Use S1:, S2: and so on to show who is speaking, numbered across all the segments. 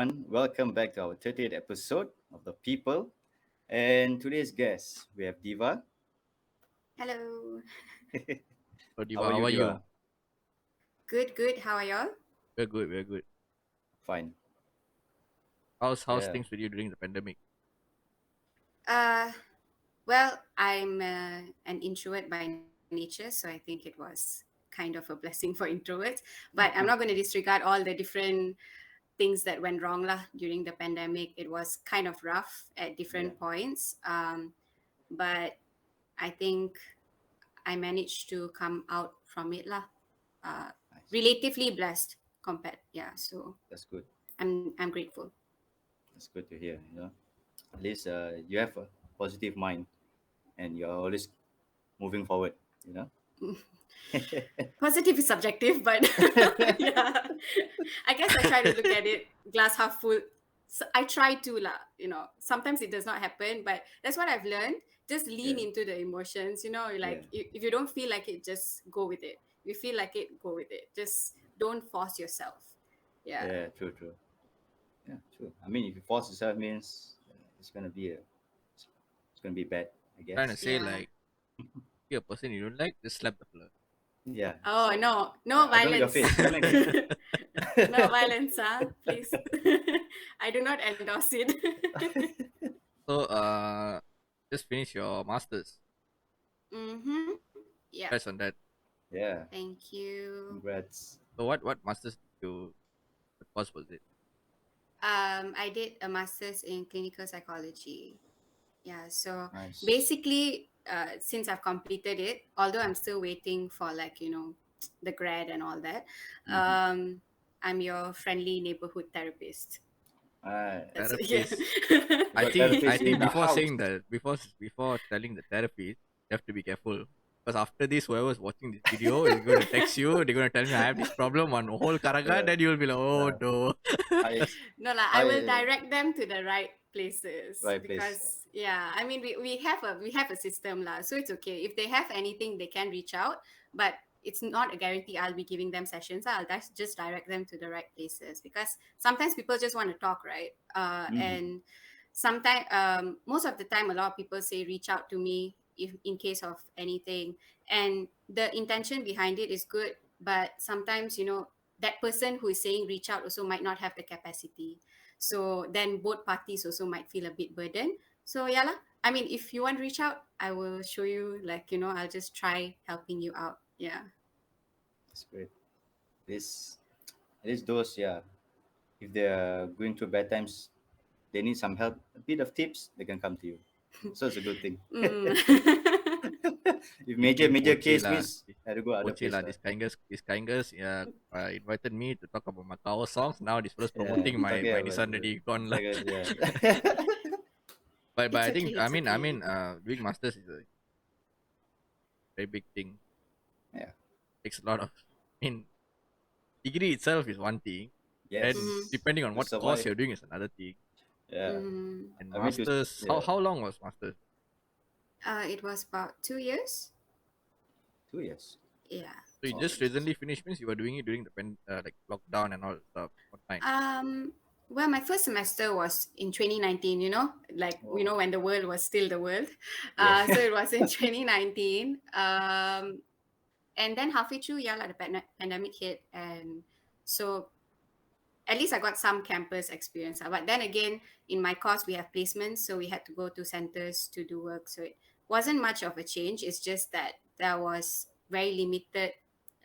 S1: everyone. Welcome back to our 30th episode of the People. And today's guest, we have Diva.
S2: Hello.
S3: So
S1: How
S3: Divaa,
S1: are
S3: how
S1: you,
S3: are
S1: Diva?
S3: you?
S2: Good, good. How are y'all?
S3: We're good, we're good.
S1: Fine.
S3: How's
S1: Yeah.
S3: things with you during the pandemic?
S2: Uh, well, I'm an introvert by nature, so I think it was kind of a blessing for introverts. But I'm not going to disregard all the different things that went wrong lah during the pandemic. It was kind of rough at
S1: Yeah.
S2: different points. But I think I managed to come out from it lah. Uh,
S1: Nice.
S2: Relatively blessed compared. Yeah, so
S1: That's good.
S2: I'm grateful.
S1: That's good to hear. At least you have a positive mind and you're always moving forward. You know.
S2: Positive is subjective, but yeah, I guess I try to look at it glass half full. So I try to lah, sometimes it does not happen, but that's what I've learned. Just lean
S1: yeah.
S2: into the emotions,
S1: Yeah.
S2: like if you don't feel like it, just go with it. If you feel like it, go with it. Just don't force yourself. Yeah.
S1: Yeah. True. True. Yeah. True. I mean, if you force yourself, means it's gonna be bad. I
S3: Trying to
S1: guess.
S3: say
S2: Yeah.
S3: like, you're a person you don't like, just slap the fella.
S1: Yeah.
S2: Oh
S1: So
S2: no, no
S1: I don't like your
S2: violence.
S1: face. I don't like your face.
S2: No violence, please. I do not endorse it.
S3: So just finish your masters.
S2: Mm-hmm. Yeah.
S3: Congrats on that.
S1: Yeah.
S2: Thank you.
S1: Congrats.
S3: So what masters did you what course was it?
S2: I did a master's in clinical psychology. Yeah, so
S1: Nice.
S2: basically, since I've completed it, although I'm still waiting for the grad and all that,
S1: Mm-hmm.
S2: I'm your friendly neighborhood therapist. That's it. Yeah.
S3: Therapist.
S1: You got
S3: I
S1: therapists in
S3: think
S1: the
S3: before
S1: house.
S3: saying that before telling the therapist, you have to be careful. Because after this, whoever's watching this video is going to text you. They're going to tell me I have this problem on whole Karaga.
S1: Yeah.
S3: Then you'll be like, oh
S1: Uh,
S3: no.
S1: high,
S2: No lah, I will
S1: high,
S2: direct them to the right places
S1: right place.
S2: because yeah, I mean we have a system lah, so it's okay. If they have anything, they can reach out, but it's not a guarantee I'll be giving them sessions. Just direct them to the right places because sometimes people just want to talk, right?
S1: Mm-hmm.
S2: And sometimes most of the time, a lot of people say reach out to me if in case of anything, and the intention behind it is good, but sometimes that person who is saying reach out also might not have the capacity. So then both parties also might feel a bit burdened. So yeah lah. I mean, if you want to reach out, I will show you. I'll just try helping you out. Yeah.
S1: That's great. This, at least those, yeah. If they're going through bad times, they need some help, a bit of tips, they can come to you. So it's a good thing.
S2: Mm.
S1: If
S3: Speaking
S1: major
S3: Poche
S1: case
S3: lah,
S1: means, I have to go other
S3: Poche
S1: place.
S3: lah. This kind guys, yeah, invited me to talk about my cover songs. Now this was
S1: Yeah,
S3: promoting my
S1: talking
S3: my
S1: about
S3: Nissan already gone
S1: it's
S3: lah.
S1: like a, yeah.
S3: But
S2: It's
S3: I think
S2: okay. It's okay.
S3: doing masters is a very big thing.
S1: Yeah.
S3: Takes a lot of. I mean, degree itself is one thing, and
S2: Mm-hmm.
S1: Yes.
S3: depending on
S1: To
S3: what course
S1: survive.
S3: you're doing is another thing.
S1: Yeah.
S2: Mm-hmm.
S3: And
S1: I mean to
S3: masters, how
S1: yeah,
S3: how long was masters?
S2: It was about 2 years.
S1: 2 years.
S2: Yeah.
S3: So you
S1: Oh,
S3: just recently finished means you were doing it during the like lockdown and all that stuff. What time?
S2: Well, my first semester was in 2019,
S1: oh.
S2: when the world was still the world.
S1: Yeah.
S2: So it was in 2019. And then halfway through, yeah, like the pandemic hit. And so at least I got some campus experience. But then again, in my course, we have placements. So we had to go to centers to do work. So it wasn't much of a change. It's just that there was very limited,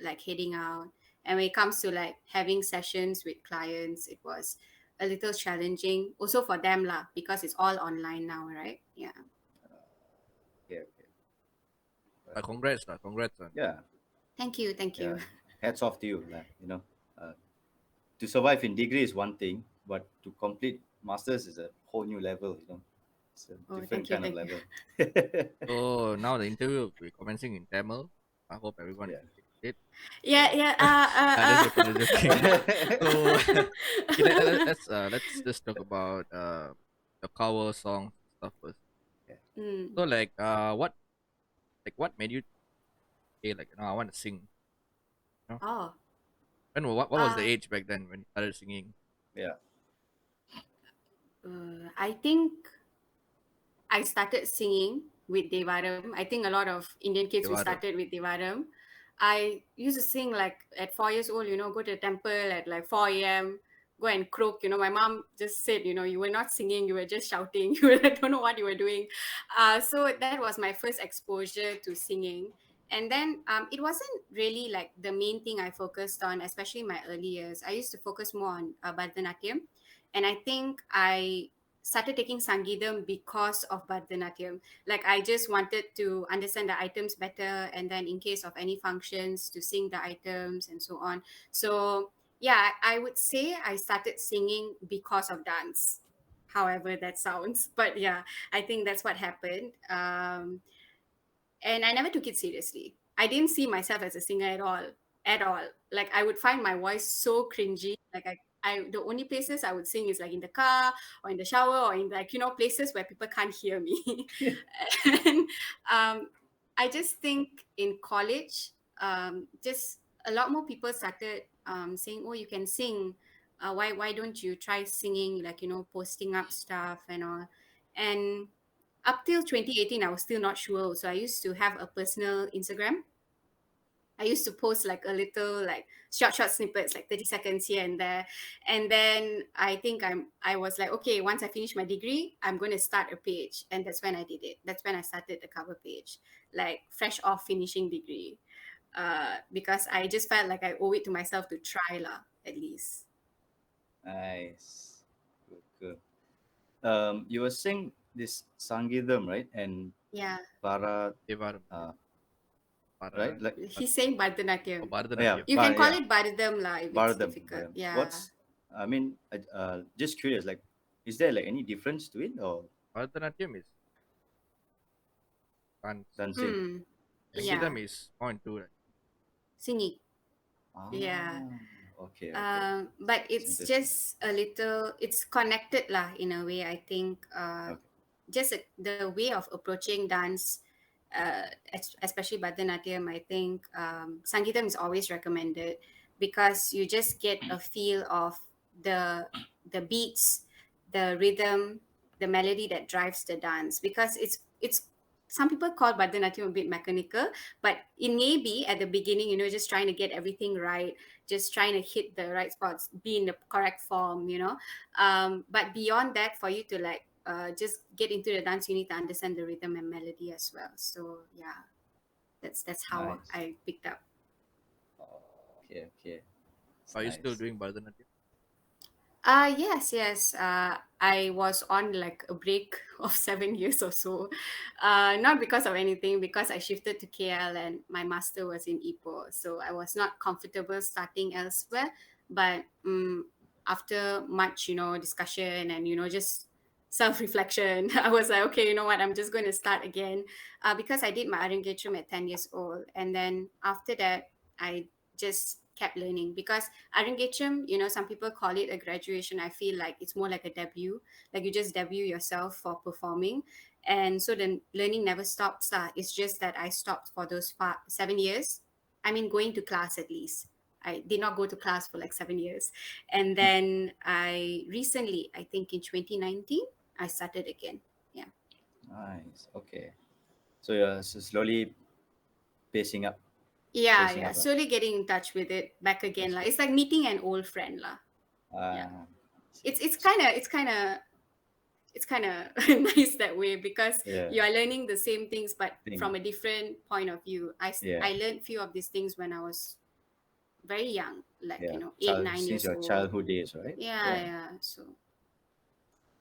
S2: like heading out. And when it comes to like having sessions with clients, it was a little challenging. Also for them, lah, because it's all online now, right? Yeah.
S1: Okay, okay. But
S3: Congrats lah, congrats on.
S1: yeah,
S2: Thank you. Thank
S1: yeah.
S2: you.
S1: Hats off to you. Uh, to survive in degree is one thing, but to complete masters is a whole new level. It's a
S2: Oh,
S1: different
S2: thank you.
S1: kind of
S2: Thank you.
S1: level.
S3: So now the interview will be commencing in Tamil. I hope everyone
S1: Yeah.
S3: appreciates it.
S2: Yeah, yeah.
S3: That's joking, that's joking. So
S2: uh.
S3: okay, let's just talk about the cover song stuff first.
S2: Mm.
S3: So what made you say like I want to sing? You know?
S2: Oh.
S3: What was the
S2: Uh,
S3: age back then when you started singing?
S1: Yeah.
S2: I think I started singing with Devaram. I think a lot of Indian kids we
S3: Devara.
S2: started with Devaram. I used to sing like at 4 years old, go to the temple at like 4 a.m., go and croak. My mom just said, you were not singing, you were just shouting. I don't know what you were doing. So that was my first exposure to singing. And then it wasn't really like the main thing I focused on, especially in my early years. I used to focus more on Bharatanatyam. And I think I started taking Sangeetam because of Bharatanatyam. Like I just wanted to understand the items better, and then in case of any functions to sing the items and so on. So yeah, I would say I started singing because of dance. However that sounds, but yeah, I think that's what happened. And I never took it seriously. I didn't see myself as a singer at all, at all. Like I would find my voice so cringy. Like the only places I would sing is like in the car or in the shower or in like places where people can't hear me. And I just think in college, just a lot more people started saying, "Oh, you can sing. Why don't you try singing? Like posting up stuff and all." And up till 2018 I was still not sure, so I used to have a personal Instagram. I used to post like a little like short snippets like 30 seconds here and there. And then I think I was like, okay, once I finish my degree I'm going to start a page, and that's when I did it. That's when I started the cover page, like fresh off finishing degree, because I just felt like I owe it to myself to try lah, at least.
S1: Nice. Good, good. You were saying this Sangidam, right? And
S2: Yeah,
S1: Para,
S3: Devara.
S1: uh, right?
S3: Para.
S1: Like,
S2: he's saying
S3: Oh,
S2: Bharatanatyam.
S1: yeah,
S3: Bharatanatyam.
S2: You can call
S1: Yeah,
S2: it Bharadam lah if it's
S1: Bharadam,
S2: difficult.
S1: Bharadam.
S2: Yeah.
S1: What's, I mean, just curious, like, is there like any difference to it or
S3: Bharatanatyam is dance.
S1: dancing?
S2: Hmm. Yeah.
S3: Sangeetam is on too, right?
S2: Singing. Yeah.
S1: Ah, okay, okay.
S2: But
S1: It's
S2: it's
S1: interesting.
S2: just a little, it's connected lah in a way. I think
S1: Okay.
S2: just the way of approaching dance, especially Bharatanatyam, I think Sangeetam is always recommended because you just get a feel of the the beats, the rhythm, the melody that drives the dance. Because it's some people call Bharatanatyam a bit mechanical, but it may be at the beginning, just trying to get everything right, just trying to hit the right spots, be in the correct form. But beyond that, for you to like just get into the dance, you need to understand the rhythm and melody as well. So yeah, that's how
S1: Nice.
S2: I picked up.
S1: Okay, okay. It's
S3: Are you still
S1: nice.
S3: doing Bharatanatyam?
S2: Yes, yes. I was on like a break of 7 years or so. Not because of anything, because I shifted to KL and my master was in Ipoh. So I was not comfortable starting elsewhere. But after much, discussion and, just self-reflection, I was like, okay, you know what, I'm just going to start again. Because I did my Arengacham at 10 years old. And then after that, I just kept learning because Arengacham, some people call it a graduation. I feel like it's more like a debut. Like you just debut yourself for performing. And so the learning never stops. It's just that I stopped for those 7 years. I mean, going to class at least. I did not go to class for like 7 years. And then I recently, I think in 2019, I started again. Yeah.
S1: Nice. Okay. So you're slowly pacing up,
S2: Yeah,
S1: pacing
S2: yeah.
S1: up.
S2: Slowly getting in touch with it back again.
S1: That's
S2: Like
S1: good.
S2: it's like meeting an old friend. Yeah.
S1: Ah, see.
S2: It's kind of nice that way because
S1: Yeah,
S2: you are learning the same things but
S1: thing.
S2: from a different point of view.
S1: Yeah,
S2: I learned few of these things when I was very young, like
S1: yeah.
S2: eight
S1: Child,
S2: nine
S1: since
S2: years
S1: your
S2: old.
S1: childhood days, right?
S2: Yeah,
S1: Yeah.
S2: yeah. So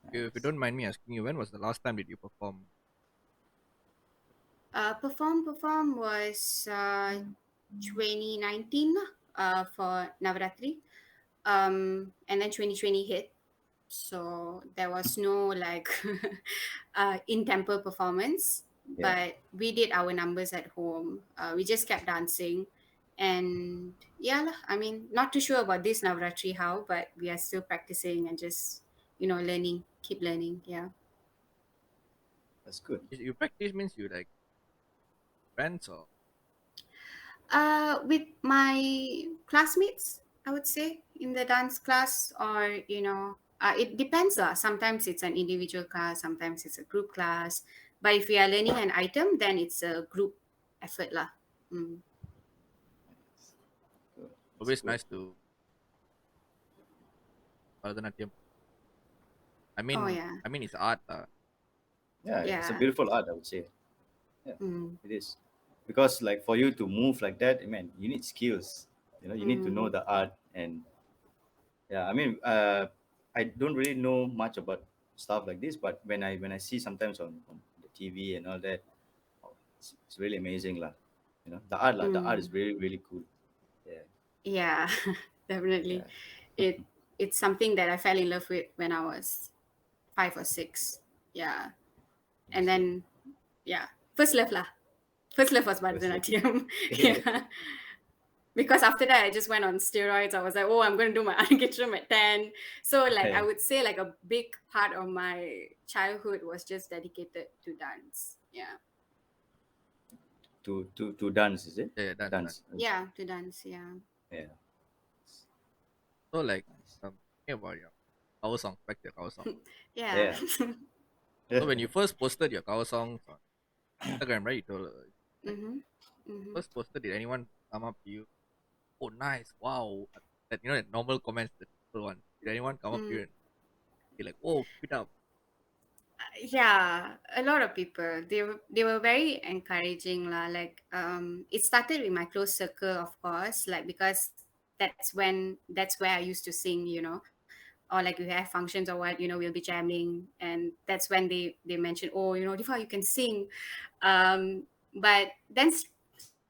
S3: If you
S1: Nice.
S3: don't mind me asking you, when was the last time did you perform?
S2: perform was 2019 lah, for Navaratri, and then 2020 hit. So there was no like in temple performance,
S1: Yeah,
S2: but we did our numbers at home. We just kept dancing, and yeah lah, I mean, not too sure about this Navratri how, but we are still practicing and just learning, keep learning. Yeah.
S1: that's good.
S3: You practice means you like friends or
S2: With my classmates, I would say in the dance class, or It depends lah. Sometimes it's an individual class, sometimes it's a group class. But if we are learning an item, then it's a group effort lah. Mm.
S1: Good. It's
S3: Always
S1: good.
S3: nice to Bharatanatyam.
S2: Oh yeah,
S3: I mean, it's art.
S1: Yeah, it's a
S2: yeah.
S1: beautiful art, I would say. Yeah,
S2: Mm.
S1: it is. Because like for you to move like that, man, you need skills. You need to know
S2: Mm.
S1: the art, and yeah, I mean, I don't really know much about stuff like this, but when I see sometimes on the TV and all that, oh, it's really amazing, lah. The art is
S2: Mm.
S1: really really cool. Yeah,
S2: Yeah, definitely.
S1: yeah,
S2: It it's something that I fell in love with when I was 5 or 6. Yeah, and
S1: understood.
S2: then yeah, first love lah. First love was
S1: First love.
S2: Bharatanatyam. Yeah, because after that I just went on steroids. I was like, oh, I'm going to do my Arangetram at 10. So like I
S1: Yeah,
S2: would say like a big part of my childhood was just dedicated to dance. Yeah.
S1: to dance, is it?
S3: Yeah, dance, dance.
S1: Dance.
S2: Yeah, to dance. Yeah.
S1: Yeah,
S3: So like,
S1: nice.
S3: thinking about your cover songs, back to your cover songs.
S2: Yeah.
S1: Yeah.
S3: So when you first posted your cover songs on Instagram, right? You told, like,
S2: Mm-hmm. Mm-hmm.
S3: first posted, did anyone come up to you? Oh, nice, wow! That that normal comments that people want. Did anyone come up to you
S2: Mm.
S3: and be like, oh, keep it up?
S2: Yeah, a lot of people. They were very encouraging lah. Like it started with my close circle, of course, like because that's where I used to sing, or like we have functions or what, we'll be jamming, and that's when they mentioned, oh, Diva, you can sing. But then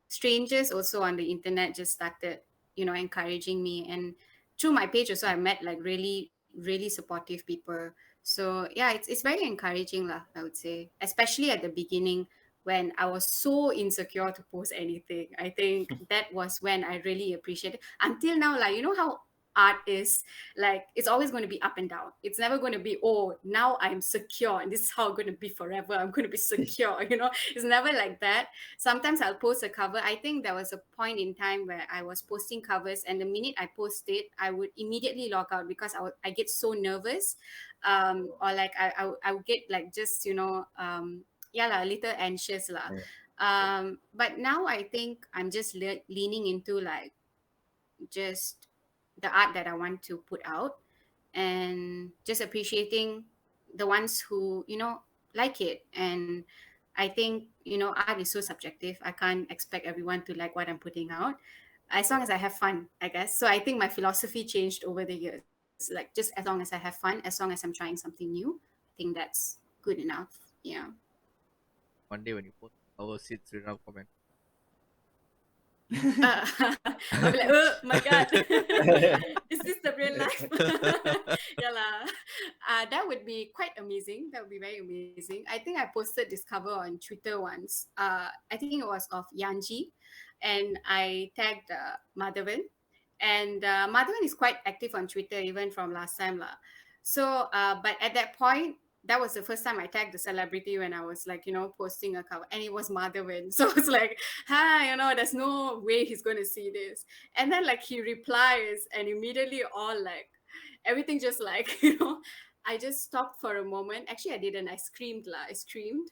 S2: strangers also on the internet just started, encouraging me, and through my page also I met like really really supportive people. So yeah, it's very encouraging lah, I would say, especially at the beginning when I was so insecure to post anything. I think that was when I really appreciated. Until now, like, how art is, like, it's always going to be up and down. It's never going to be, oh, now I'm secure and this is how I'm going to be forever. I'm going to be secure. It's never like that. Sometimes I'll post a cover. I think there was a point in time where I was posting covers, and the minute I post it, I would immediately log out because I get so nervous. Or like I would get like just, yeah, lah, a little anxious lah.
S1: Yeah.
S2: But now I think I'm just leaning into like just the art that I want to put out, and just appreciating the ones who, like it. And I think, art is so subjective. I can't expect everyone to like what I'm putting out, as long as I have fun, I guess. So I think my philosophy changed over the years. Like, just as long as I have fun, as long as I'm trying something new, I think that's good enough. Yeah.
S3: One day when you post our Sid Sriram comment.
S2: Uh, I'll be like, oh my god, is this the real life? Yeah lah. That would be quite amazing. That would be very amazing. I think I posted this cover on Twitter once. I think it was of Yanji, and I tagged Madhavan, and Madhavan is quite active on Twitter even from last time lah. So, but at that point, that was the first time I tagged the celebrity when I was like, posting a cover, and it was Madhavan. So it's like, hi, there's no way he's going to see this. And then like he replies, and immediately all like everything just like, I just stopped for a moment. Actually, I didn't. I screamed lah. I screamed,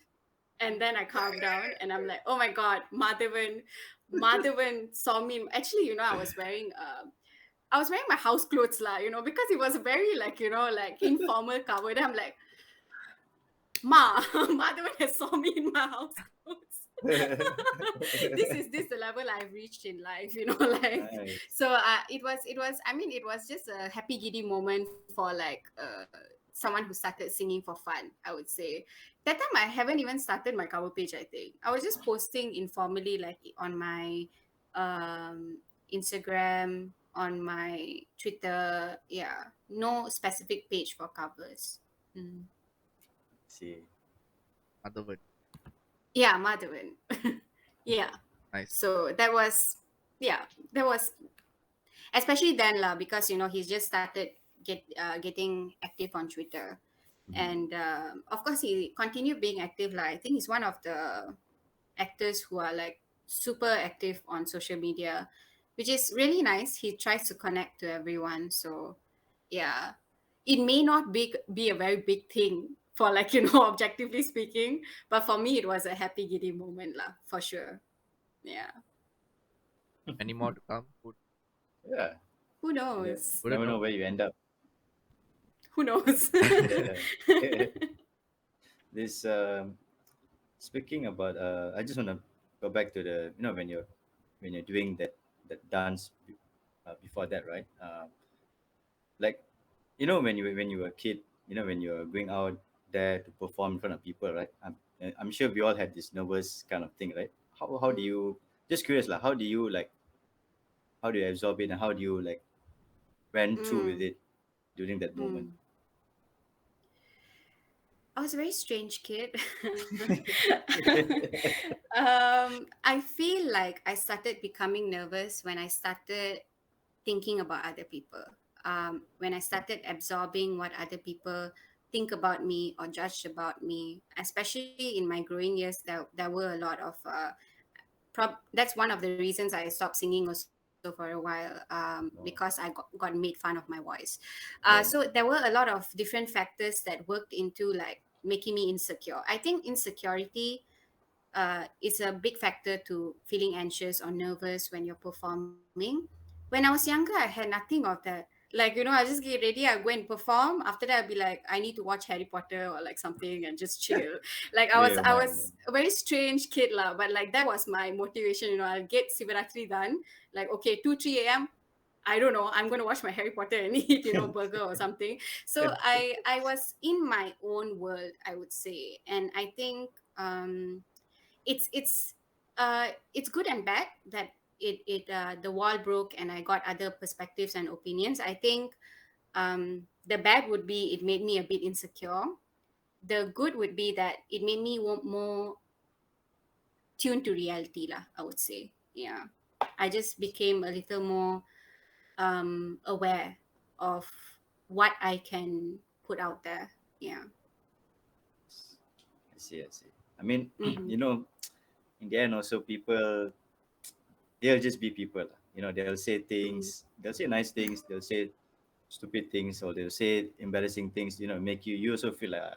S2: and then I calmed down, and I'm like, oh my god, Madhavan saw me. Actually, I was wearing my house clothes lah, because it was very like, like informal cover. Then I'm like, Ma, Madhavan has saw me in my house clothes. This the level I've reached in life, like.
S1: Nice.
S2: So it was, I mean, it was just a happy giddy moment for like someone who started singing for fun, I would say. That time I haven't even started my cover page. I think I was just posting informally, like on my Instagram, on my Twitter. Yeah, no specific page for covers. Mm.
S1: See.
S3: Other word,
S2: Yeah, Madhavan. Yeah.
S3: nice.
S2: So that was especially then lah, because he's just started getting active on Twitter,
S1: Mhm.
S2: and of course he continued being active lah. I think he's one of the actors who are like super active on social media, which is really nice. He tries to connect to everyone. So yeah, it may not be a very big thing for, like, you know, objectively speaking, but for me it was a happy giddy moment lah, for sure. Yeah.
S3: Any more to come?
S1: Yeah.
S2: Who
S1: You
S2: knows?
S3: Wouldn't
S1: never know
S3: know.
S1: where you end up.
S2: Who knows?
S1: This speaking about I just want to go back to the, when you're doing that dance before that, right? Like, when you were a kid, when you're going out there to perform in front of people, right? I'm sure we all had this nervous kind of thing, right? How do
S2: Mm,
S1: you, just curious, like, how do you absorb it, and how do you, like, went through with
S2: mm,
S1: it during that moment?
S2: mm. I was a very strange kid. I feel like I started becoming nervous when I started thinking about other people. When I started absorbing what other people think about me or judge about me, especially in my growing years, there were a lot of that's one of the reasons I stopped singing also for a while, because I
S1: Oh,
S2: got made fun of my voice. So
S1: yeah,
S2: there were a lot of different factors that worked into like making me insecure. I think insecurity is a big factor to feeling anxious or nervous when you're performing. When I was younger, I had nothing of that. Like, you know, I just get ready, I go and perform. After that, I'll be like, I need to watch Harry Potter or like something and just chill. Like
S1: clear your
S2: I
S1: mind.
S2: was a very strange kid lah, but like that was my motivation. You know, I'll get Sivaratri done. Like, okay, 2 3 a.m. I don't know. I'm gonna watch my Harry Potter and eat, you know, burger or something. So I was in my own world, I would say, and I think it's it's it's good and bad that the wall broke and I got other perspectives and opinions. I think the bad would be it made me a bit insecure. The good would be that it made me more tuned to reality lah, I would say. Yeah. I just became a little more aware of what I can put out there. Yeah.
S1: I see, I see. I mean,
S2: Mm-hmm.
S1: in the end, also, people, they'll just be people, lah. They'll say
S2: Mm-hmm.
S1: things, they'll say nice things, they'll say stupid things, or they'll say embarrassing things, make you also feel like,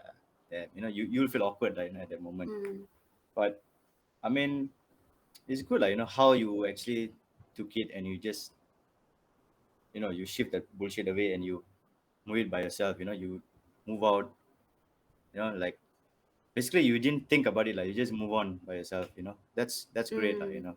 S1: that, you'll feel awkward, right, at that moment.
S2: Mm-hmm.
S1: But I mean, it's good, like, how you actually took it, and you just, you shift that bullshit away, and you move it by yourself. You move out, like, basically you didn't think about it, like, you just move on by yourself. That's great, like,
S2: Mm.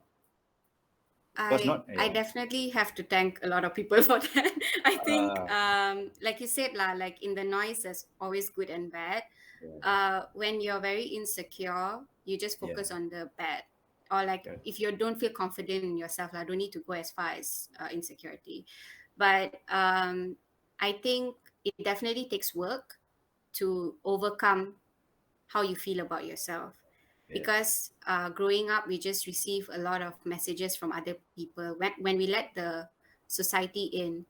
S1: because not,
S2: I
S1: yeah.
S2: definitely have to thank a lot of people for that. I think,
S1: uh,
S2: like you said, lah, like in the noise, there's always good and bad.
S1: yeah,
S2: When you're very insecure, you just
S1: yeah,
S2: focus on the bad. Or like
S1: correct.
S2: if you don't feel confident in yourself, I don't need to go as far as insecurity. But I think it definitely takes work to overcome how you feel about yourself,
S1: Yeah,
S2: because growing up we just receive a lot of messages from other people. When we let the society in,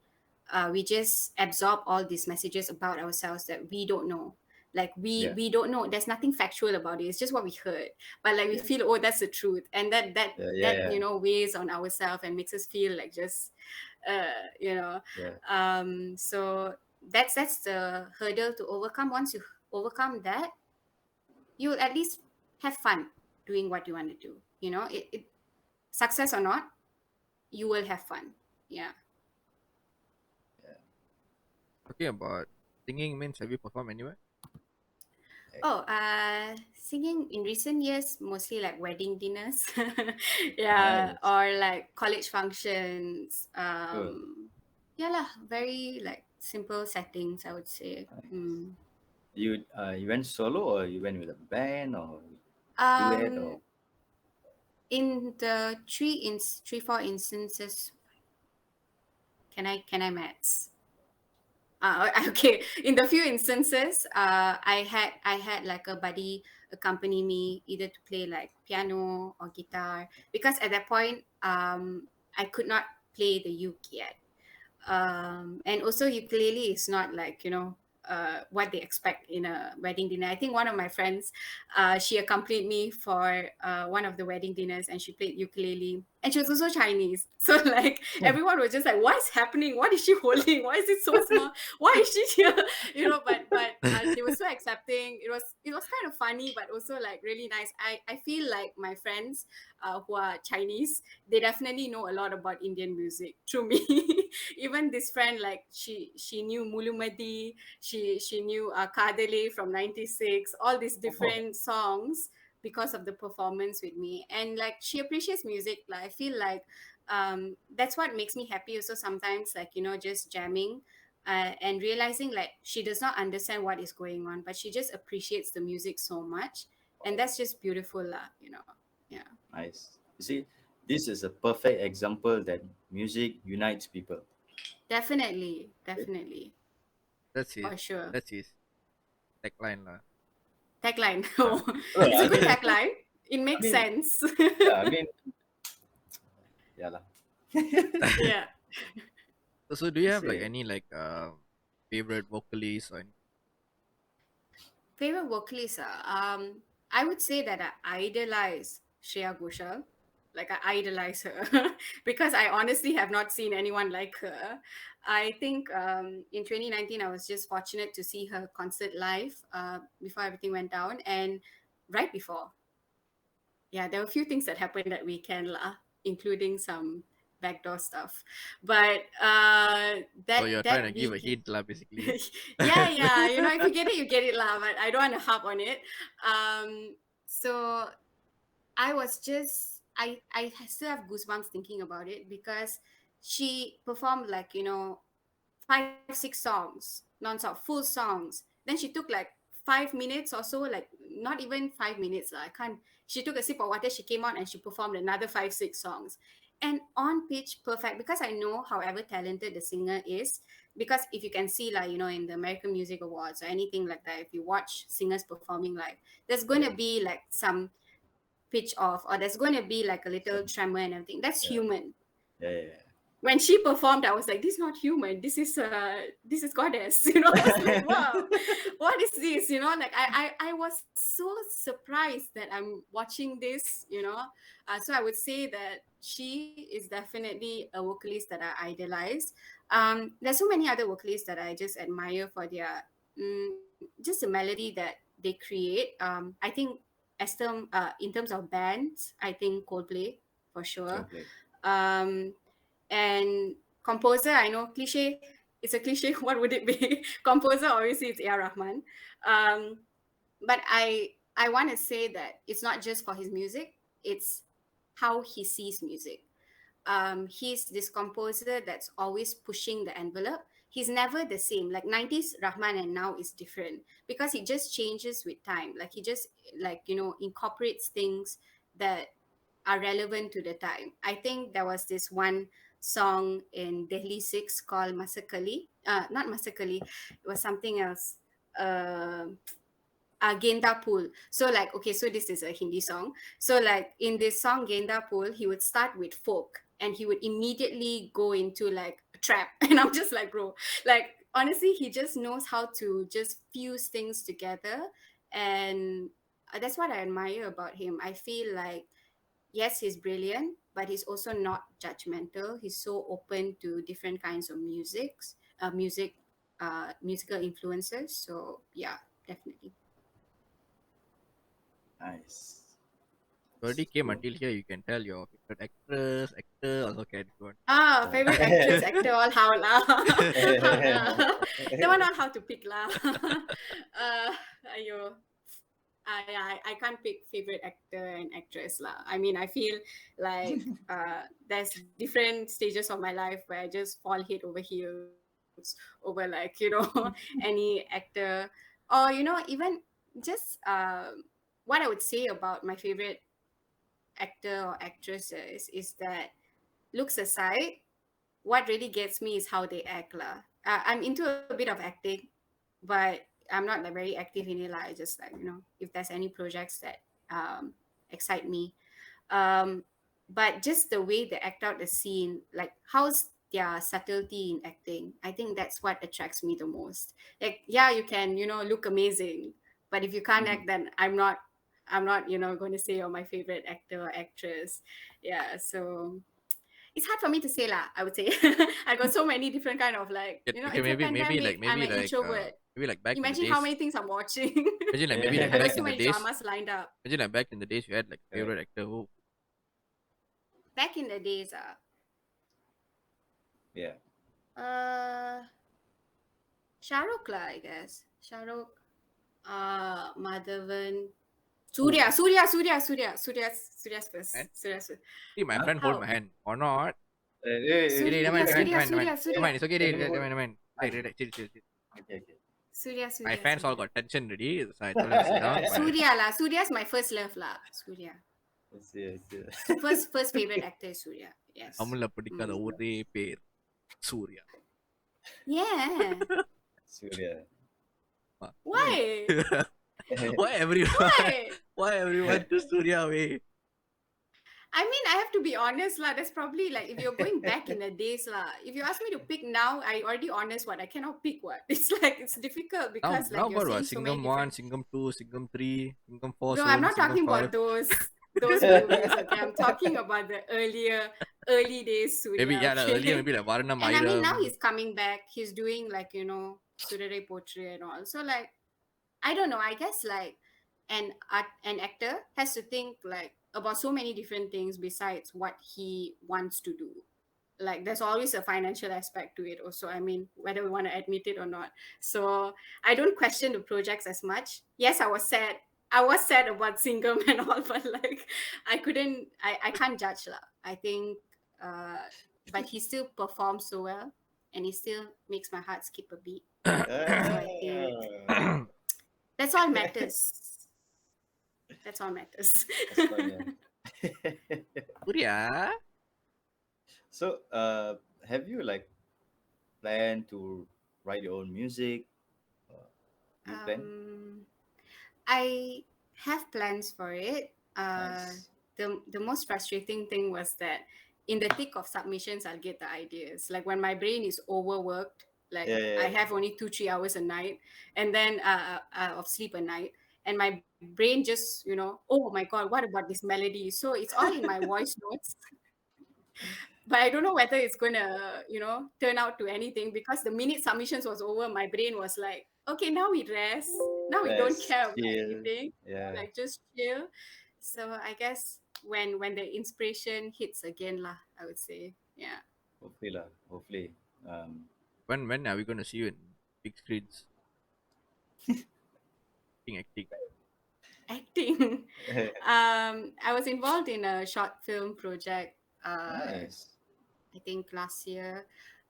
S2: we just absorb all these messages about ourselves that we don't know. Like
S1: yeah,
S2: we don't know, there's nothing factual about it, it's just what we heard, but like we
S1: yeah,
S2: feel, oh, that's the truth, and
S1: yeah, yeah,
S2: that
S1: yeah,
S2: you know weighs on ourselves and makes us feel like just you know
S1: yeah,
S2: so that's the hurdle to overcome. Once you overcome that, you'll at least have fun doing what you want to do. Success or not, you will have fun. Yeah.
S1: yeah.
S3: Talking about singing means have you performed anywhere?
S2: Oh, singing in recent years, mostly like wedding dinners, yeah,
S1: Nice,
S2: or like college functions.
S1: cool,
S2: Yeah lah, very like simple settings, I would say.
S1: nice.
S2: Mm.
S1: You went solo, or you went with a band, or duet, or
S2: Um, in the 4 instances, can I maths? Okay, in the few instances, I had like a buddy accompany me either to play like piano or guitar, because at that point I could not play the uke yet. And also ukulele is not like what they expect in a wedding dinner. I think one of my friends, she accompanied me for one of the wedding dinners, and she played ukulele, and she was also Chinese. So like everyone was just like, "What is happening? What is she holding? Why is it so small? Why is she here?" But they were so accepting. It was kind of funny, but also like really nice. I feel like my friends who are Chinese, they definitely know a lot about Indian music through me. Even this friend, like she knew Mulumadi, she knew Kadale from '96, all these different songs because of the performance with me. And like she appreciates music. Like I feel like that's what makes me happy also sometimes, like just jamming. And realizing like she does not understand what is going on, but she just appreciates the music so much, and that's just beautiful lah. Yeah.
S1: Nice. You see, this is a perfect example that music unites people.
S2: Definitely, definitely,
S3: That's his
S2: for sure.
S3: that's his tagline lah.
S2: Tagline.
S1: Yeah.
S2: Oh,
S1: Well,
S2: it's a
S1: I
S2: good
S1: mean,
S2: tagline. It
S1: I
S2: makes
S1: mean,
S2: sense.
S1: yeah, I mean, yeah, lah.
S2: Yeah.
S3: So do you have like
S1: Say,
S3: any like favorite vocalists or any?
S2: Favorite vocalist? I would say that I idolize Shreya Ghoshal. Like I idolize her because I honestly have not seen anyone like her. I think in 2019 I was just fortunate to see her concert live before everything went down, and right before, yeah, there were a few things that happened that weekend lah, including some backdoor stuff. But
S3: So
S2: that
S3: you're trying to
S2: that
S3: give a
S2: week,
S3: hint lah, basically.
S2: yeah, yeah, if you get it, you get it lah. But I don't want to harp on it. So I was just I still have goosebumps thinking about it because she performed like 5 6 songs non-stop, full songs. Then she took like 5 minutes or so, like not even 5 minutes. I can't. She took a sip of water. She came out and she performed another 5 6 songs, and on pitch perfect. Because I know however talented the singer is. Because if you can see like in the American Music Awards or anything like that, if you watch singers performing live, there's going
S1: yeah,
S2: to be like some pitch off, or there's going to be like a little
S1: some,
S2: tremor and everything. That's
S1: yeah,
S2: human.
S1: yeah, yeah,
S2: When she performed, I was like, this is not human. This is goddess. I was like, wow, what is this? Like I was so surprised that I'm watching this. So I would say that she is definitely a vocalist that I idolize. There's so many other vocalists that I just admire for their just the melody that they create. I think in terms of bands, I think Coldplay for sure.
S1: Coldplay.
S2: Um, and composer, I know cliche. It's a cliche. What would it be? Composer, obviously, it's A.R. Rahman. Um, but I want to say that it's not just for his music. It's how he sees music. He's this composer that's always pushing the envelope. He's never the same. Like 90s Rahman and now is different because he just changes with time. Like he just incorporates things that are relevant to the time. I think there was this one song in Delhi 6 called Masakali. Not Masakali, it was something else. Uh, Genda Pool. So like, okay, so this is a Hindi song. So like in this song Genda Pool, he would start with folk and he would immediately go into like a trap. And I'm just like, bro, like honestly, he just knows how to just fuse things together. And that's what I admire about him. I feel like yes, he's brilliant, but he's also not judgmental. He's so open to different kinds of musical influences. So yeah, definitely.
S1: Nice.
S3: You already came
S1: Cool.
S3: until here. You can tell your favorite actress, actor, also can if you want.
S2: Favorite actress, actor, all how lah. How
S1: Yeah.
S2: lah. That one not how to pick lah. Ayo. I can't pick favorite actor and actress lah. I mean, I feel like there's different stages of my life where I just fall head over heels over like any actor, or even just what I would say about my favorite actor or actresses is that looks aside, what really gets me is how they act lah. I'm into a bit of acting, but I'm not like very active in it lah. I just like if there's any projects that excite me, um, but just the way they act out the scene, like how their subtlety in acting. I think that's what attracts me the most. Like, yeah, you can, look amazing, but if you can't
S1: Mhm.
S2: act, then I'm not, going to say you're my favorite actor or actress. Yeah, so it's hard for me to say lah. I would say I got so many different kind of like,
S3: Okay,
S2: it's a
S3: maybe
S2: pandemic. I'm an introvert.
S3: maybe like back in the
S2: Imagine how
S3: days.
S2: many things I'm watching.
S3: Imagine like maybe like
S2: I got
S3: back
S2: so
S3: in the
S2: many
S3: days.
S2: dramas lined up.
S3: Imagine like back in the days you had like a
S1: Correct.
S3: favorite actor who.
S2: Back in the days,
S1: Yeah.
S2: uh, Shahrukh lah, I guess. Shahrukh, Madhavan,
S1: Who?
S2: Surya's
S3: Man,
S2: first. Surya's first.
S3: see my
S1: Huh?
S3: friend hold
S2: How?
S3: my hand or not.
S1: Hey,
S3: Okay, never
S2: Surya,
S3: mind, never mind,
S2: Surya,
S3: never mind, never mind.
S2: Surya,
S3: Never
S2: Surya.
S3: mind, it's okay,
S1: Hey, no,
S3: never mind. Relax, relax, chill, chill, chill.
S1: okay, okay.
S2: Surya,
S3: My
S2: Surya,
S3: fans all
S2: Surya.
S3: got tension already, so I told them to sit down. But
S2: Surya lah. Surya's my first love lah. Surya.
S1: Let's see, let's
S2: First favorite actor is Surya. Yes.
S3: தமிழ்ல பிடிக்காத
S2: Mm.
S3: ஒரே பேர் Surya.
S2: Yeah.
S1: Surya.
S2: Why?
S3: Why everyone?
S2: Why?
S3: Why everyone to Surya way?
S2: I mean, I have to be honest lah. That's probably like if you're going back in the days lah. If you ask me to pick now, I already honest what I cannot pick what. It's like it's difficult because
S3: Now
S2: like you're
S3: got what?
S2: saying so many
S3: Singham 1,
S2: different.
S3: Singham 2, Singham 3, Singham 4
S2: No, I'm
S3: soon,
S2: not
S3: Singham
S2: talking
S3: 5.
S2: about those movies. Okay, I'm talking about the early days
S3: Maybe
S2: Surya.
S3: yeah, the earlier
S2: Okay,
S3: maybe like Varanam
S2: and I mean now
S3: Airam.
S2: he's coming back. He's doing like Surere Potri and all. So like I don't know. I guess like an actor has to think like about so many different things besides what he wants to do. Like there's always a financial aspect to it also. I mean, whether we want to admit it or not. So I don't question the projects as much. Yes, I was sad. I was sad about Singham and all, but like I can't judge lah. I think uh but he still performs so well and he still makes my heart skip a beat. So I think
S1: Ah.
S2: that's all matters. That's all matters.
S1: That's fun, yeah.
S3: Surya?
S1: So, have you like planned to write your own music? Uh, you plan?
S2: I have plans for it.
S1: Nice.
S2: The most frustrating thing was that in the thick of submissions, I'll get the ideas. Like when my brain is overworked, like
S1: Yeah, yeah,
S2: I
S1: yeah.
S2: have only 2-3 hours a night, and then of sleep a night, and my brain just oh my god, what about this melody? So it's all in my voice notes, but I don't know whether it's gonna, turn out to anything because the minute submissions was over, my brain was like, okay, now we rest. Now we don't
S1: Rest,
S2: care about
S1: chill.
S2: anything.
S1: Yeah.
S2: Like just chill. So I guess when the inspiration hits again lah, I would say, yeah.
S1: Hopefully, lah. Hopefully. Um,
S3: When are we gonna see you in big screens? Acting.
S2: Acting. I was involved in a short film project.
S1: nice.
S2: I think last year,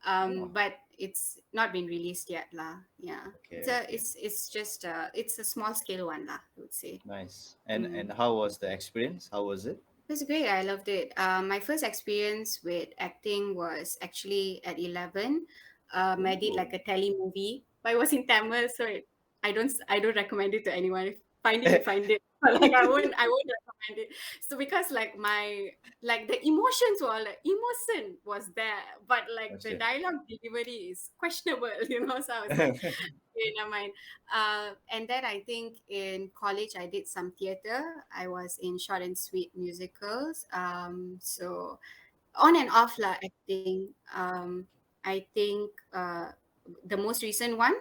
S1: Oh,
S2: but it's not been released yet lah. Yeah,
S1: okay, okay.
S2: it's just it's a small scale one lah, I would say.
S1: Nice.
S2: Mm.
S1: And how was the experience? How was it?
S2: It was great. I loved it. My first experience with acting was actually at 11. I did
S1: Ooh.
S2: like a tele movie, but it was in Tamil, so I don't recommend it to anyone. Find it, you find it. But like I won't recommend it. So because like like the emotions were like emotion was there, but like
S1: That's
S2: the
S1: it.
S2: dialogue delivery is questionable, So I was like, okay, never mind. And then I think in college I did some theater. I was in short and sweet musicals. So on and off lah acting. I think the most recent one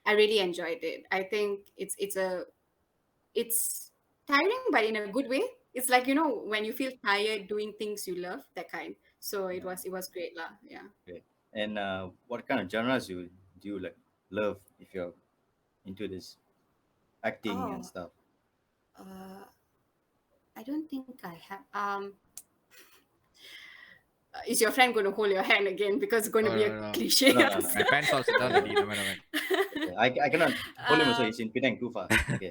S2: I really enjoyed it. I think it's tiring but in a good way. It's like when you feel tired doing things you love, that kind. So it
S1: Yeah,
S2: was great lah. Yeah.
S1: great. And what kind of genres do you like love if you're into this acting and
S2: Oh,
S1: stuff?
S2: uh, I don't think I have. Is your friend going to hold your hand again because it's going to
S3: No,
S2: be
S3: no,
S2: a
S3: no.
S2: cliche
S1: No, no, no, no.
S3: My
S2: answer?
S3: fans all sit down already. Never mind.
S1: Okay. I cannot hold him also.
S2: um,
S1: He's in Penang too far. Okay.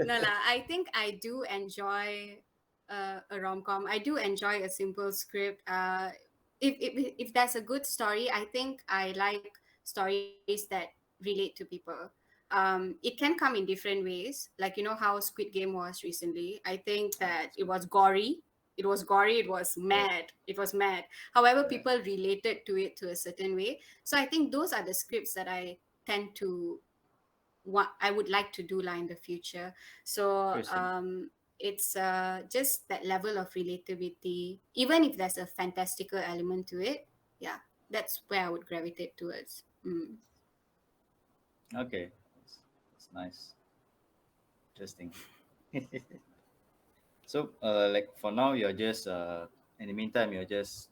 S2: no lah. I think I do enjoy a rom com. I do enjoy a simple script. If there's a good story, I think I like stories that relate to people. It can come in different ways, like how Squid Game was recently. I think that it was gory. it was gory,
S1: Yeah.
S2: it was mad. However,
S1: Yeah.
S2: people related to it to a certain way. So I think those are the scripts that I tend to what I would like to do lah in the future. So
S1: Interesting.
S2: it's just that level of relativity, even if there's a fantastical element to it. Yeah, that's where I would gravitate towards. Mm.
S1: Okay. That's nice. Interesting. So, like for now, you're just in the meantime, you're just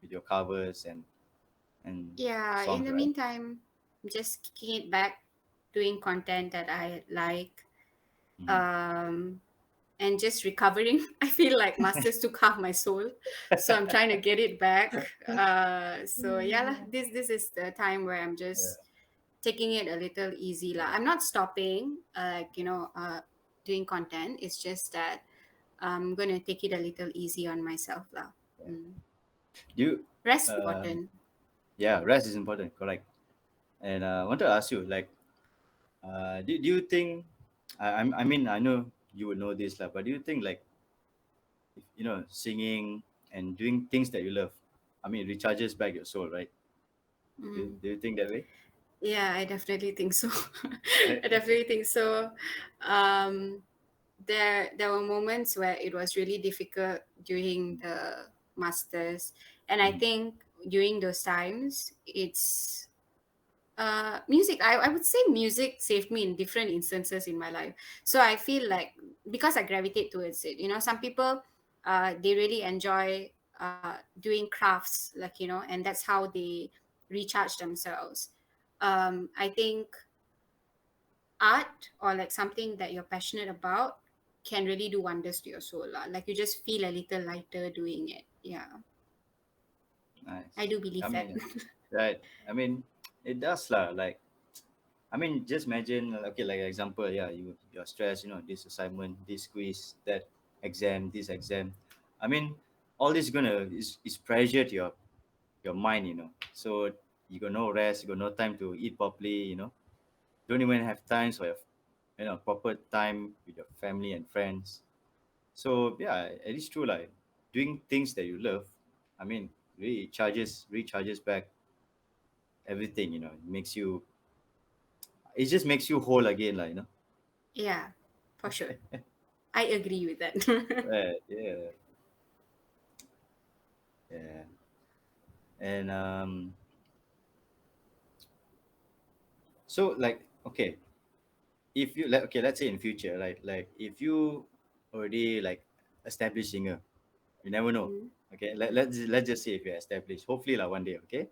S1: with your covers and
S2: Yeah, in
S1: songs,
S2: the
S1: right?
S2: meantime, just kicking it back, doing content that I like,
S1: Mm.
S2: um, and just recovering. I feel like Masters took half my soul, so I'm trying to get it back. So yeah, lah, this is the time where I'm
S1: Yeah.
S2: just taking it a little easy, lah.
S1: Yeah.
S2: I'm not stopping, doing content. It's just that I'm gonna take it a little easy on myself, lah.
S1: Yeah.
S2: Mm.
S1: Do you,
S2: Rest
S1: um,
S2: important.
S1: yeah, rest is important, correct. And I want to ask you, like, do you think, I mean, I know you would know this, lah, but do you think, like, if, singing and doing things that you love, I mean, it recharges back your soul, right?
S2: Mm.
S1: Do you think that way?
S2: Yeah, I definitely think so. I definitely think so. Um, there were moments where it was really difficult during the masters, and I
S1: Mhm.
S2: think during those times, it's music. I would say music saved me in different instances in my life. So I feel like because I gravitate towards it, some people they really enjoy doing crafts, like and that's how they recharge themselves. I think art or like something that you're passionate about can really do wonders to your soul lah. Like you just feel a little lighter doing it. Yeah, I
S1: Nice.
S2: do
S1: I
S2: believe that.
S1: mean, right. I mean, it does lah. Like, I mean, just imagine. Okay, like example, yeah, you're stressed. This assignment, this quiz, that exam, this exam. I mean, all this is pressure to your mind. So you got no rest. You got no time to eat properly. Don't even have time for your, proper time with your family and friends. So yeah, it is true. Like doing things that you love. I mean, really recharges back everything. It just makes you whole again, like
S2: Yeah, for sure. I agree with that.
S1: right, yeah, yeah. And so like, okay, if you like, okay, let's say in future, like if you already like established singer, you never know.
S2: Mm.
S1: Okay, let's just say if you're established, hopefully like one day, okay.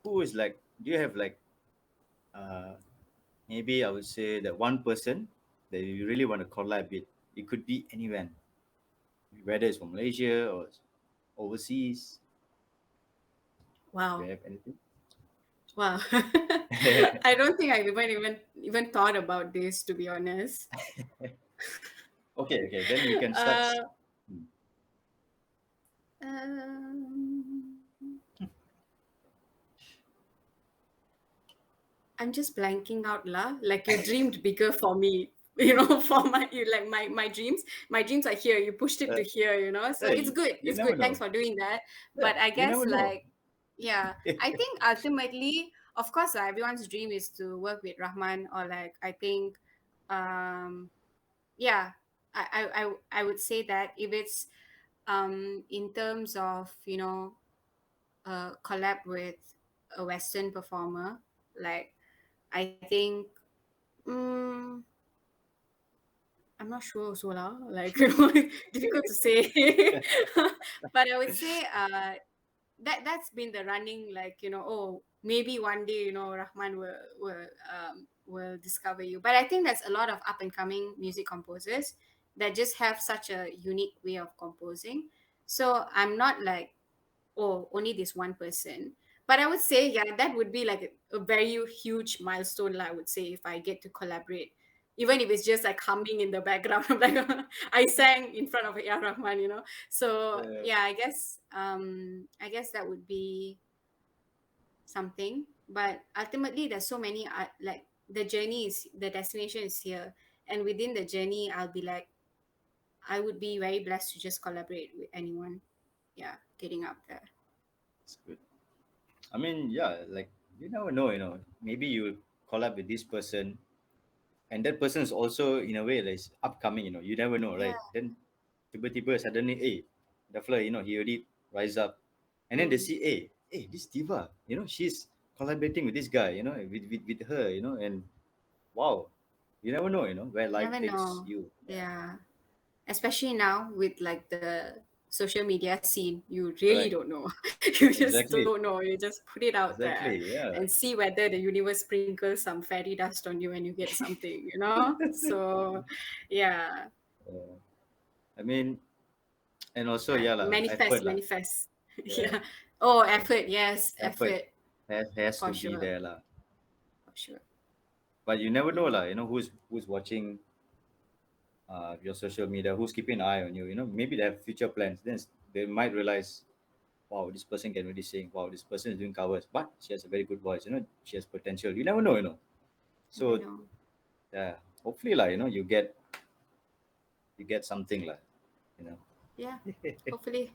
S1: Who is like, do you have like uh maybe I would say that one person that you really want to collab with? It could be anyone, whether it's from Malaysia or overseas. Do
S2: Wow.
S1: you have anything?
S2: Wow. I don't think I've even thought about this, to be honest.
S1: Okay, okay. Then we can start.
S2: Uh,
S1: Hmm.
S2: um, I'm just blanking out lah. Like you dreamed bigger for me. For my dreams. My dreams are here. You pushed it
S1: Uh,
S2: to here. So it's
S1: hey,
S2: good.
S1: you
S2: It's
S1: never
S2: good. Thanks
S1: know.
S2: for doing that.
S1: Yeah,
S2: But I
S1: you
S2: guess
S1: never know.
S2: like, yeah, I think ultimately, of course, everyone's dream is to work with Rahman or like I think, um, yeah, I would say that if it's in terms of collab with a Western performer, like I think. Mm, I'm not sure also lah. Like difficult to say. But I would say that's been the running like oh maybe one day Rahman will discover you. But I think there's a lot of up and coming music composers that just have such a unique way of composing. So I'm not like oh only this one person. But I would say yeah that would be like a very huge milestone lah, I would say if I get to collaborate even if it's just like humming in the background like I sang in front of A.R. Rahman. So
S1: Uh,
S2: yeah, I guess that would be something. But ultimately there's so many like the journey is the destination is here, and within the journey I'll be like I would be very blessed to just collaborate with anyone. Yeah, getting up there.
S1: It's good. I mean, yeah, like you never know, maybe you collab with this person, and that person is also in a way like is upcoming. You never know,
S2: Yeah.
S1: right? Then tiba-tiba suddenly, the fly, he already rise up, and then they
S2: Mm.
S1: see, this diva, she's collaborating with this guy, with her, and wow, you never know, where life
S2: Never
S1: takes
S2: know.
S1: you. Yeah,
S2: Yeah. Especially now with like the social media scene, you really
S1: correct.
S2: don't know. You just
S1: Exactly,
S2: don't know. You just put it out there
S1: exactly. Yeah,
S2: and see whether the universe sprinkles some fairy dust on you and you get something, you know? So, yeah.
S1: uh, I mean, and also
S2: But
S1: yeah lah,
S2: manifest,
S1: effort lah.
S2: manifest.
S1: Yeah,
S2: Yeah. Oh,
S1: eff-
S2: effort. Yes,
S1: effort
S2: effort
S1: has
S2: for
S1: to be
S2: sure.
S1: there lah.
S2: For sure.
S1: But you never know
S2: Mm.
S1: lah, who's watching your social media, who's keeping an eye on you. Maybe they have future plans. Then they might realize, wow, this person can really sing. Wow, this person is doing covers, but she has a very good voice. She has potential. You never know.
S2: Never
S1: So
S2: know.
S1: yeah, hopefully lah, you get something lah. You know,
S2: Yeah. Hopefully.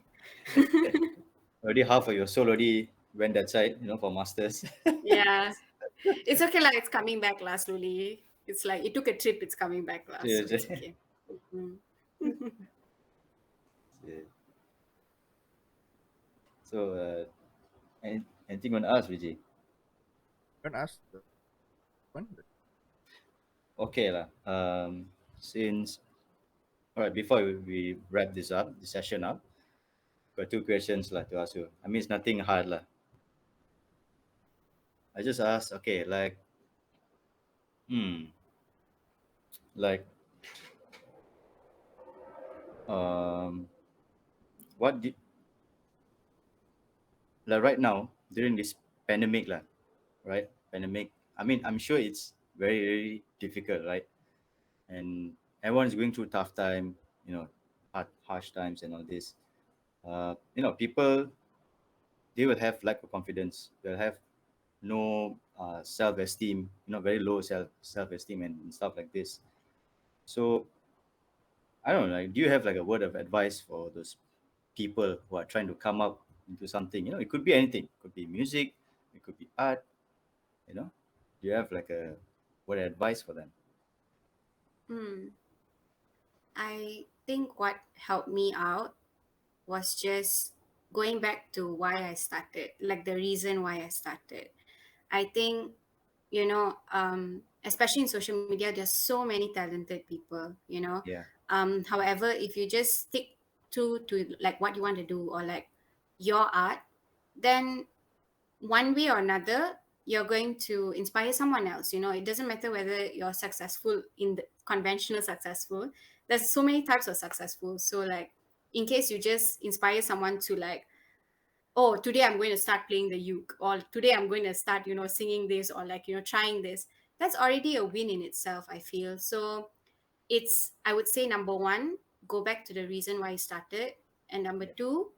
S1: already half of your soul already went that side. For masters.
S2: Yeah. It's okay, like it's coming back lah slowly. It's like it took a trip, it's coming back lah, so
S1: Yes.
S2: it's okay. Mm.
S1: Yeah. So anything you want to ask, Vijay?
S3: Don't ask the one.
S1: Okay lah. Since all right, before we wrap this session up, got two questions lah to ask you. I mean, it's nothing hard lah. I just asked, okay, hmm, like, um, what did like right now during this pandemic lah, right? Pandemic. I mean, I'm sure it's very very difficult, right? And everyone's going through tough time, harsh times and all this. People, they will have lack of confidence. They'll have no self-esteem, very low self-esteem and stuff like this. So I don't know, like, do you have like a word of advice for those people who are trying to come up into something? It could be anything. It could be music, it could be art, you know. Do you have like a word of advice for them?
S2: Hmm. I think what helped me out was just going back to why I started, like the reason why I started. I think, especially in social media, there's so many talented people.
S1: Yeah,
S2: However, if you just stick to like what you want to do or like your art, then one way or another you're going to inspire someone else. It doesn't matter whether you're successful in the conventional successful. There's so many types of successful, so like in case you just inspire someone to like, oh, today I'm going to start playing the uke, or today I'm going to start singing this, or like trying this, that's already a win in itself, I feel. So it's, I would say, number one, go back to the reason why you started, and number
S1: yeah,
S2: two,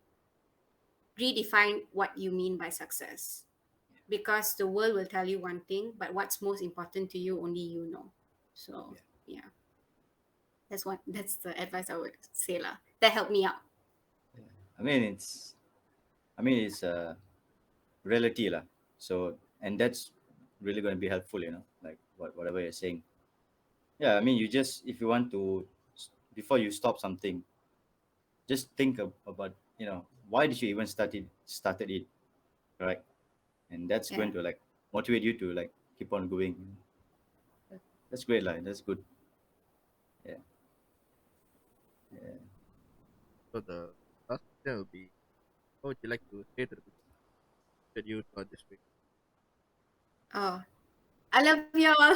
S2: redefine what you mean by success, because the world will tell you one thing, but what's most important to you, only you know. So
S1: yeah.
S2: yeah, that's the advice I would say lah. That helped me out.
S1: I mean, it's reality lah. So, and that's really going to be helpful, like whatever you're saying. Yeah, I mean, you just, if you want to, before you stop something, just think about, why did you even started it, right? And that's
S2: Yeah.
S1: going to like motivate you to like keep on going. That's great, like that's good. Yeah, yeah.
S3: So the last question will be, what would you like to say to the people that you thought this week?
S2: Oh, I love y'all.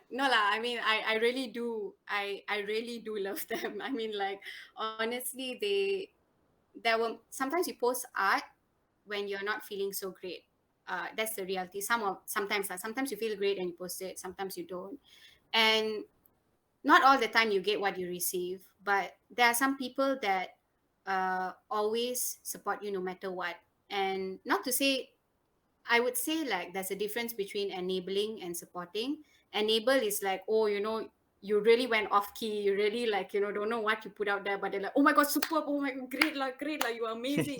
S2: No lah. I mean, I really do. I really do love them. I mean, like honestly, there were sometimes you post art when you're not feeling so great. That's the reality. Sometimes you feel great and you post it. Sometimes you don't, and not all the time you get what you receive. But there are some people that always support you no matter what. And not to say, I would say like there's a difference between enabling and supporting. Enable is like, oh, you really went off key, you really like, don't know what you put out there, but they're like, oh my god, superb, oh my god, great like you are amazing,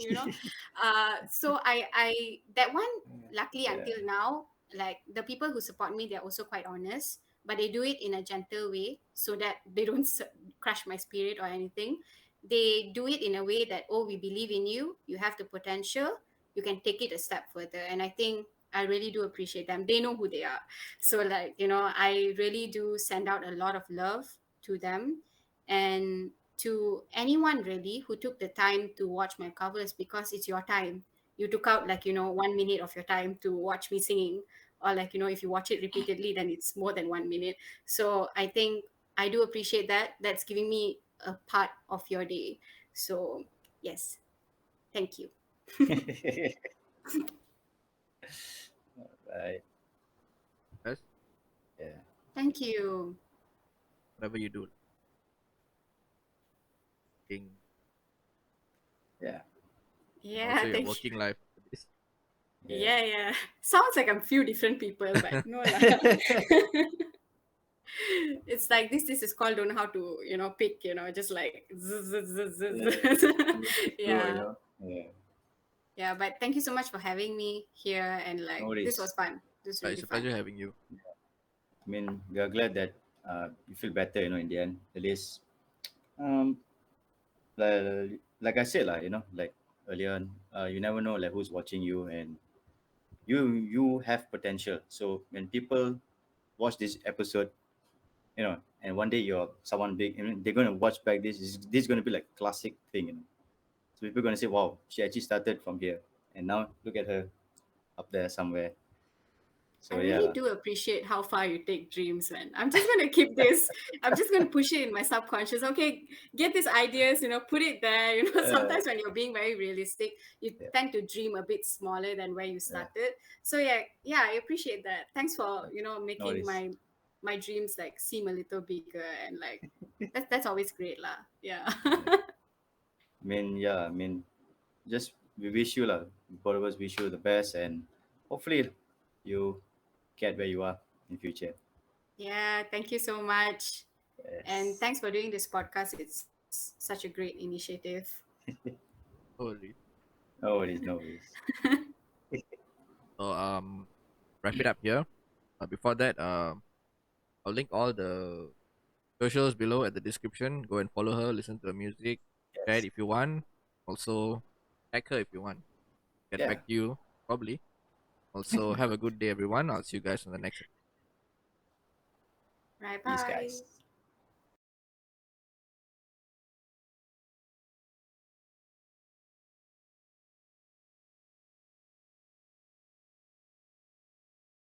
S2: so I that one, luckily
S1: Yeah.
S2: until now, like the people who support me, they're also quite honest, but they do it in a gentle way so that they don't crush my spirit or anything. They do it in a way that, oh, we believe in you, you have the potential, you can take it a step further. And I think I really do appreciate them. They know who they are. So like, I really do send out a lot of love to them, and to anyone really who took the time to watch my covers, because it's your time. You took out like, 1 minute of your time to watch me singing, or like, if you watch it repeatedly, then it's more than 1 minute. So I think I do appreciate that. That's giving me a part of your day. So yes, thank you.
S1: Right.
S3: Yes,
S1: Yeah.
S2: Thank you.
S3: whatever you do, working,
S1: Yeah.
S3: and also
S2: Yeah,
S3: your
S2: thank you.
S3: working life after this.
S1: Yeah.
S2: Yeah. Sounds like I'm few different people, but no lah. It's like this is called don't know how to, pick, just like zzz, zzz, zzz,
S1: Yeah.
S2: zzz.
S1: Just flow,
S2: Yeah.
S1: Yeah.
S2: Yeah, but thank you so much for having me here, and
S1: No
S2: like this was
S1: worries.
S2: fun. This was
S3: It's
S2: really
S3: a
S2: fun.
S3: pleasure having you.
S1: I mean, we are glad that you feel better, in the end. At least, um, like I said, like earlier on, you never know like who's watching you, and you have potential. So when people watch this episode, and one day you're someone big, and they're gonna watch back this is gonna be like classic thing. So people are gonna say, "Wow, she actually started from here, and now look at her up there somewhere."
S2: I
S1: So yeah,
S2: really
S1: lah.
S2: do appreciate how far you take dreams, man. I'm just gonna keep this. I'm just gonna push it in my subconscious. Okay, get these ideas, put it there.
S1: Uh,
S2: Sometimes when you're being very realistic, you
S1: yeah,
S2: tend to dream a bit smaller than where you
S1: yeah,
S2: started. So yeah, I appreciate that. Thanks for,
S1: no
S2: making
S1: worries.
S2: my dreams like seem a little bigger, and like that's always great, lah. Yeah.
S1: Yeah. I mean, just we wish you lah. Both of us wish you the best, and hopefully you get where you are in future.
S2: Yeah, thank you so much. And
S1: Yes.
S2: thanks for doing this podcast. It's such a great initiative.
S3: No worries.
S1: No worries, no worries.
S3: So wrap it up here. Before that, I'll link all the socials below at the description. Go and follow her, listen to her music, share it
S1: Yes.
S3: if you want. Also, tag her if you want. Get
S1: Yeah.
S3: back to you probably. Also, have a good day, everyone. I'll see you guys on the next episode.
S2: Right,
S1: Peace,
S2: bye.
S1: guys.